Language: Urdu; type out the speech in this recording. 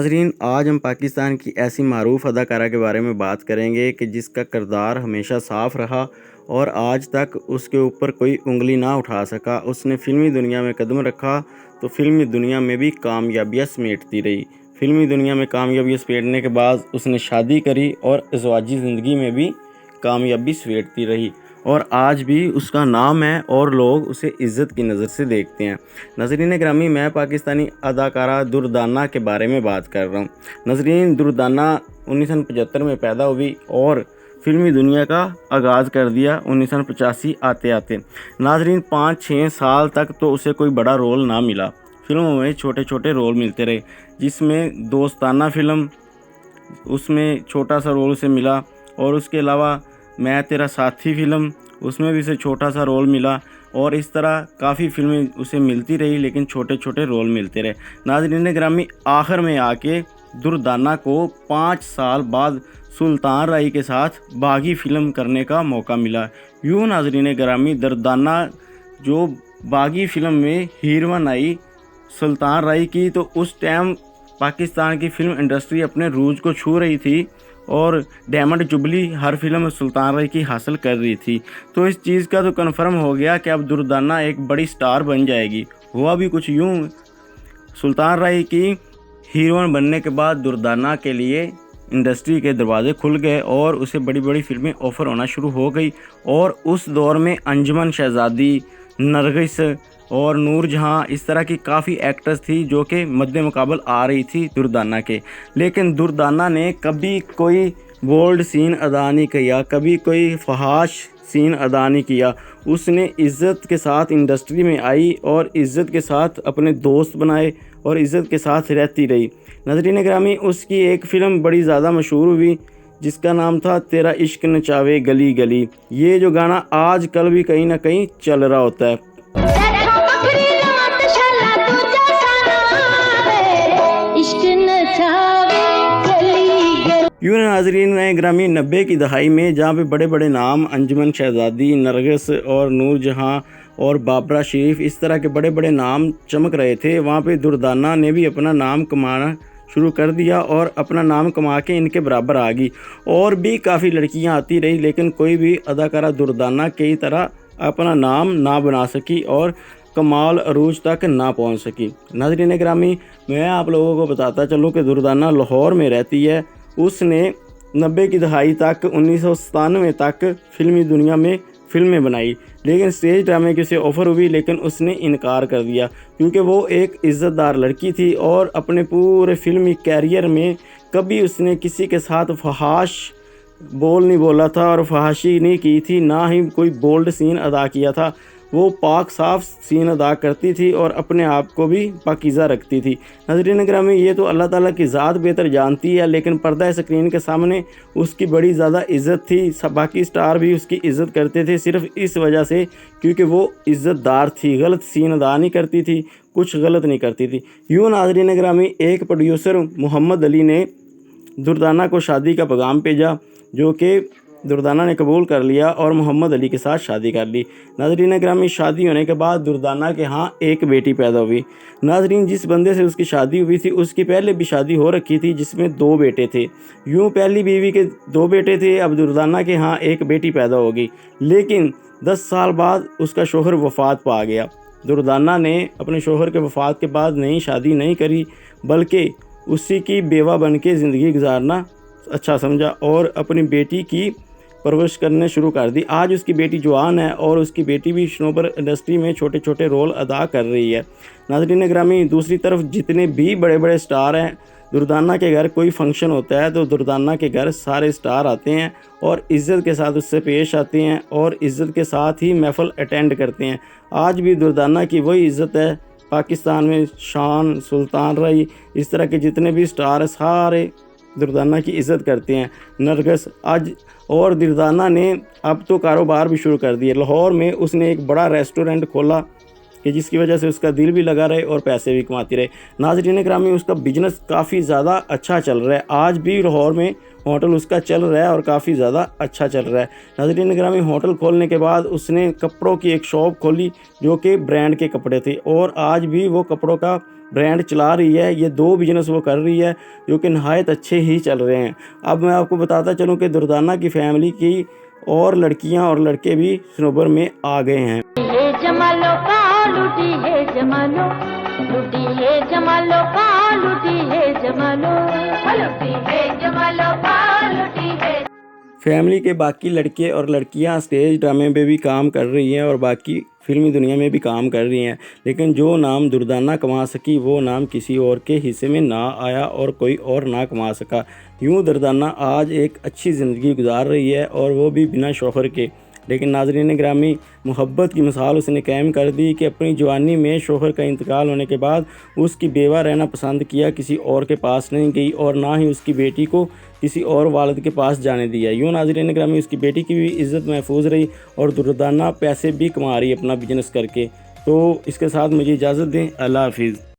ناظرین، آج ہم پاکستان کی ایسی معروف اداکارہ کے بارے میں بات کریں گے کہ جس کا کردار ہمیشہ صاف رہا اور آج تک اس کے اوپر کوئی انگلی نہ اٹھا سکا۔ اس نے فلمی دنیا میں قدم رکھا تو فلمی دنیا میں بھی کامیابیاں سمیٹتی رہی۔ فلمی دنیا میں کامیابی سمیٹنے کے بعد اس نے شادی کری اور ازواجی زندگی میں بھی کامیابی سمیٹتی رہی، اور آج بھی اس کا نام ہے اور لوگ اسے عزت کی نظر سے دیکھتے ہیں۔ ناظرین گرامی، میں پاکستانی اداکارہ دردانہ کے بارے میں بات کر رہا ہوں۔ ناظرین، دردانہ 1975 میں پیدا ہوئی اور فلمی دنیا کا آغاز کر دیا 1985 آتے آتے۔ ناظرین، 5-6 سال تک تو اسے کوئی بڑا رول نہ ملا۔ فلموں میں چھوٹے چھوٹے رول ملتے رہے، جس میں دوستانہ فلم، اس میں چھوٹا سا رول اسے ملا، اور اس کے علاوہ میں تیرا ساتھی فلم، اس میں بھی اسے چھوٹا سا رول ملا، اور اس طرح کافی فلمیں اسے ملتی رہی لیکن چھوٹے چھوٹے رول ملتے رہے۔ ناظرین گرامی، آخر میں آ کے دردانہ کو 5 سال بعد سلطان رائی کے ساتھ باغی فلم کرنے کا موقع ملا۔ یوں ناظرین گرامی، دردانہ جو باغی فلم میں ہیروئن آئی سلطان رائی کی، تو اس ٹائم پاکستان کی فلم انڈسٹری اپنے عروج کو چھو رہی تھی اور ڈائمنڈ جبلی ہر فلم سلطان رائی کی حاصل کر رہی تھی۔ تو اس چیز کا تو کنفرم ہو گیا کہ اب دردانہ ایک بڑی سٹار بن جائے گی۔ ہوا بھی کچھ یوں، سلطان رائی کی ہیروئن بننے کے بعد دردانہ کے لیے انڈسٹری کے دروازے کھل گئے اور اسے بڑی بڑی فلمیں آفر ہونا شروع ہو گئی، اور اس دور میں انجمن شہزادی، نرگس اور نور جہاں، اس طرح کی کافی ایکٹرز تھی جو کہ مد مقابل آ رہی تھی دردانہ کے۔ لیکن دردانہ نے کبھی کوئی بولڈ سین ادا نہیں کیا، کبھی کوئی فحاش سین ادا نہیں کیا۔ اس نے عزت کے ساتھ انڈسٹری میں آئی اور عزت کے ساتھ اپنے دوست بنائے اور عزت کے ساتھ رہتی رہی۔ ناظرین گرامی، اس کی ایک فلم بڑی زیادہ مشہور ہوئی جس کا نام تھا تیرا عشق نچاوے گلی گلی۔ یہ جو گانا آج کل بھی کہیں نہ کہیں چل رہا ہوتا ہے۔ یوں ناظرین گرامی، 90 کی دہائی میں جہاں پہ بڑے بڑے نام انجمن شہزادی، نرگس اور نور جہاں اور بابرہ شریف، اس طرح کے بڑے بڑے نام چمک رہے تھے، وہاں پہ دردانہ نے بھی اپنا نام کمانا شروع کر دیا اور اپنا نام کما کے ان کے برابر آ گئی۔ اور بھی کافی لڑکیاں آتی رہی لیکن کوئی بھی اداکارہ دردانہ کی طرح اپنا نام نہ بنا سکی اور کمال عروج تک نہ پہنچ سکی۔ ناظرین گرامی، میں آپ لوگوں کو بتاتا چلوں کہ دردانہ لاہور میں رہتی ہے۔ اس نے 90 کی دہائی تک، 1997 تک فلمی دنیا میں فلمیں بنائی، لیکن اسٹیج ڈرامے کی اسے آفر ہوئی لیکن اس نے انکار کر دیا، کیونکہ وہ ایک عزت دار لڑکی تھی اور اپنے پورے فلمی کیریئر میں کبھی اس نے کسی کے ساتھ فحاش بول نہیں بولا تھا اور فحاشی نہیں کی تھی، نہ ہی کوئی بولڈ سین ادا کیا تھا۔ وہ پاک صاف سین ادا کرتی تھی اور اپنے آپ کو بھی پاکیزہ رکھتی تھی۔ ناظرین گرامی، یہ تو اللہ تعالیٰ کی ذات بہتر جانتی ہے، لیکن پردہ اسکرین کے سامنے اس کی بڑی زیادہ عزت تھی۔ باقی سٹار بھی اس کی عزت کرتے تھے صرف اس وجہ سے کیونکہ وہ عزت دار تھی، غلط سین ادا نہیں کرتی تھی، کچھ غلط نہیں کرتی تھی۔ یوں ناظرین گرامی، ایک پروڈیوسر محمد علی نے دردانہ کو شادی کا پیغام بھیجا، جو کہ دردانہ نے قبول کر لیا اور محمد علی کے ساتھ شادی کر لی۔ ناظرین گرامی، شادی ہونے کے بعد دردانہ کے ہاں ایک بیٹی پیدا ہوئی۔ ناظرین، جس بندے سے اس کی شادی ہوئی تھی اس کی پہلے بھی شادی ہو رکھی تھی جس میں 2 بیٹے تھے۔ یوں پہلی بیوی کے 2 بیٹے تھے، اب دردانہ کے ہاں ایک بیٹی پیدا ہو گئی، لیکن 10 سال بعد اس کا شوہر وفات پا گیا۔ دردانہ نے اپنے شوہر کے وفات کے بعد نئی شادی نہیں کری، بلکہ اسی کی بیوہ بن کے زندگی گزارنا اچھا سمجھا اور اپنی بیٹی کی پرورش کرنے شروع کر دی۔ آج اس کی بیٹی جوان ہے اور اس کی بیٹی بھی شنوبر انڈسٹری میں چھوٹے چھوٹے رول ادا کر رہی ہے۔ ناظرین گرامی، دوسری طرف جتنے بھی بڑے بڑے سٹار ہیں، دردانہ کے گھر کوئی فنکشن ہوتا ہے تو دردانہ کے گھر سارے سٹار آتے ہیں اور عزت کے ساتھ اس سے پیش آتے ہیں اور عزت کے ساتھ ہی محفل اٹینڈ کرتے ہیں۔ آج بھی دردانہ کی وہی عزت ہے پاکستان میں۔ شان، سلطان رائی، اس طرح کے جتنے بھی سٹار ہیں سارے دردانہ کی عزت کرتے ہیں۔ نرگس اور دردانہ نے اب تو کاروبار بھی شروع کر دیا۔ لاہور میں اس نے ایک بڑا ریسٹورنٹ کھولا کہ جس کی وجہ سے اس کا دل بھی لگا رہے اور پیسے بھی کماتی رہے۔ ناظرین گرامی، اس کا بزنس کافی زیادہ اچھا چل رہا ہے، آج بھی لاہور میں ہوٹل اس کا چل رہا ہے اور کافی زیادہ اچھا چل رہا ہے۔ ناظرین گرامی، ہوٹل کھولنے کے بعد اس نے کپڑوں کی ایک شاپ کھولی جو کہ برانڈ کے کپڑے تھے، اور آج بھی وہ کپڑوں کا برانڈ چلا رہی ہے، یہ 2 بزنس وہ کر رہی ہے جو کہ نہایت اچھے ہی چل رہے ہیں۔ اب میں آپ کو بتاتا چلوں کہ دردانہ کی فیملی کی اور لڑکیاں اور لڑکے بھی صنوبر میں آ گئے ہیں۔ جمالو کا لوٹی ہے جمالو، لوٹی ہے جمالو کا لوٹی ہے جمالو، لوٹی ہے جمالو کا لوٹی ہے۔ فیملی کے باقی لڑکے اور لڑکیاں اسٹیج ڈرامے پہ بھی کام کر رہی ہیں اور باقی فلمی دنیا میں بھی کام کر رہی ہیں، لیکن جو نام دردانہ کما سکی وہ نام کسی اور کے حصے میں نہ آیا اور کوئی اور نہ کما سکا۔ یوں دردانہ آج ایک اچھی زندگی گزار رہی ہے اور وہ بھی بنا شوہر کے، لیکن ناظرین گرامی، محبت کی مثال اس نے قائم کر دی کہ اپنی جوانی میں شوہر کا انتقال ہونے کے بعد اس کی بیوہ رہنا پسند کیا، کسی اور کے پاس نہیں گئی اور نہ ہی اس کی بیٹی کو کسی اور والد کے پاس جانے دیا۔ یوں ناظرین گرامی، اس کی بیٹی کی بھی عزت محفوظ رہی اور دردانہ پیسے بھی کما رہی اپنا بزنس کر کے۔ تو اس کے ساتھ مجھے اجازت دیں، اللہ حافظ۔